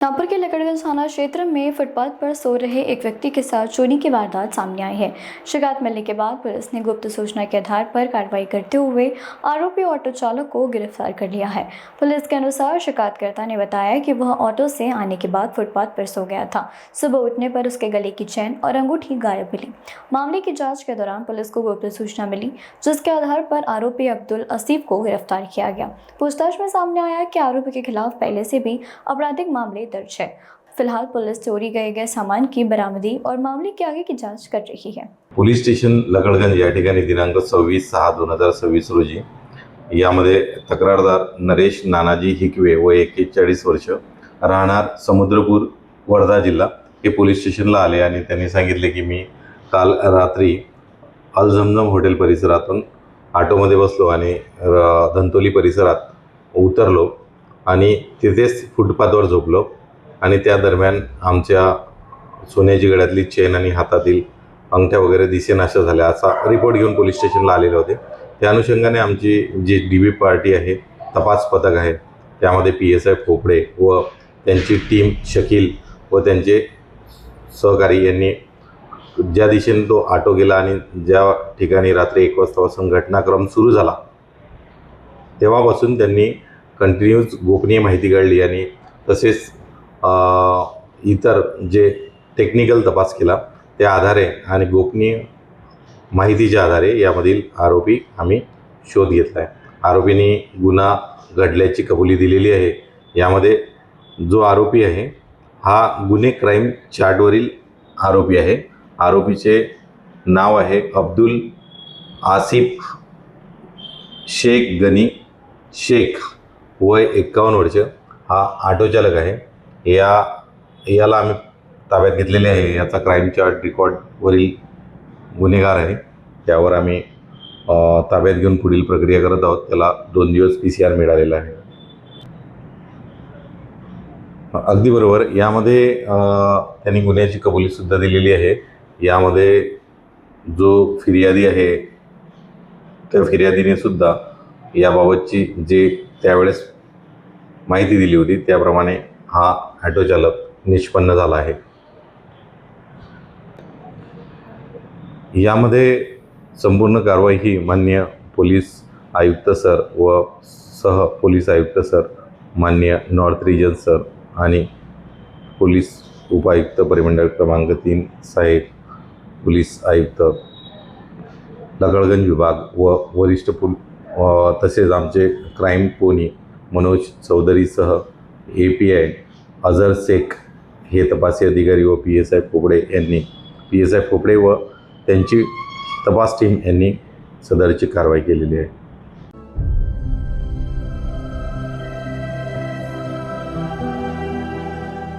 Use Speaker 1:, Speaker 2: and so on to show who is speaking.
Speaker 1: नागपुर के लकड़गंज थाना क्षेत्र में फुटपाथ पर सो रहे एक व्यक्ति के साथ चोरी की वारदात सामने आई है। शिकायत मिलने के बाद पुलिस ने गुप्त सूचना के आधार पर कार्रवाई करते हुए आरोपी ऑटो चालक को गिरफ्तार कर लिया है। पुलिस के अनुसार शिकायतकर्ता ने बताया कि वह ऑटो से आने के बाद फुटपाथ पर सो गया था। सुबह उठने पर उसके गले की चेन और अंगूठी गायब मिली। मामले की जाँच के दौरान पुलिस को गुप्त सूचना मिली, जिसके आधार पर आरोपी अब्दुल असीफ को गिरफ्तार किया गया। पूछताछ में सामने आया कि आरोपी के खिलाफ पहले से भी आपराधिक मामले दर्ज है। फिलहाल पुलिस चोरी गए सामान की बरामदी और मामले के आगे की जांच कर रही है।
Speaker 2: पोलीस स्टेशन लकड़गंज या ठिकाणी दिनांक 26/6/2026 रोजी यामध्ये तक्रारदार नरेश नानाजी हिकवे व 41 वर्ष राहणार समुद्रपूर वर्धा जिल्हा हे पोलीस स्टेशनला आले आणि त्यांनी सांगितले की मी काल रात्री अल झमझम हॉटेल परिसरातून ऑटोमध्ये बसलो आणि धंतोली परिसरात उतरलो आणि तिथेच फुटपाथवर झोपलो आणि त्या दरम्यान आमच्या सोन्याची गळ्यातली चेन आणि हातातील अंगठ्या वगैरे दिसेनाशा झाल्या असा रिपोर्ट घेऊन पोलीस स्टेशनला आलेले होते। त्या अनुषंगाने आमची जी डीबी पार्टी आहे, तपास पथक आहे, त्यामध्ये PSI खोपडे व त्यांची टीम शकील व त्यांचे सहकारी यांनी ज्या दिशेने तो ऑटो गेला आणि ज्या ठिकाणी रात्री 1 वाजतापासून घटनाक्रम सुरू झाला तेव्हापासून त्यांनी कंटिन्यूज गोपनीय माहिती काढली आणि तसेच इतर जे टेक्निकल तपास केला त्या आधारे आणि गोपनीय माहितीच्या आधारे यामधील आरोपी आम्ही शोध घेतला आहे। आरोपींनी गुन्हा घडल्याची कबुली दिलेली आहे। यामध्ये जो आरोपी आहे हा गुन्हे क्राइम चार्टवरील आरोपी आहे। आरोपीचे नाव आहे अब्दुल आसिफ शेख गनी शेख, वय 51 वर्ष, हा ऑटो चालक आहे। याला आम्ही ताब्यात घेतलेले आहे। याचा क्राइम चार्ट रेकॉर्डवरील गुन्हेगार आहे। त्यावर आम्ही ताब्यात घेऊन पुढील प्रक्रिया करत आहोत। त्याला 2 दिवस PCR मिळालेला आहे। अगदी बरोबर, यामध्ये त्यांनी गुन्ह्याची कबुलीसुद्धा दिलेली आहे। यामध्ये जो फिर्यादी आहे त्या फिर्यादीने सुद्धा याबाबतची जे त्यावेळेस माहिती दिली होती त्याप्रमाणे हा ऑटो चालक निष्पन्न झाला आहे। यामध्ये संपूर्ण कारवाई ही माननीय पोलीस आयुक्त सर व सह पोलीस आयुक्त सर, माननीय नॉर्थ रिजन सर आणि पोलीस उपायुक्त परिमंडळ क्रमांक 3 साहेब, पोलीस आयुक्त लकड़गंज विभाग व वरिष्ठ तसेच आमचे क्राइम पोनी मनोज चौधरीसह API अजहर शेख हे तपासी अधिकारी व PSI खोपडे व त्यांची तपास टीम यांनी सदरची कारवाई केलेली आहे।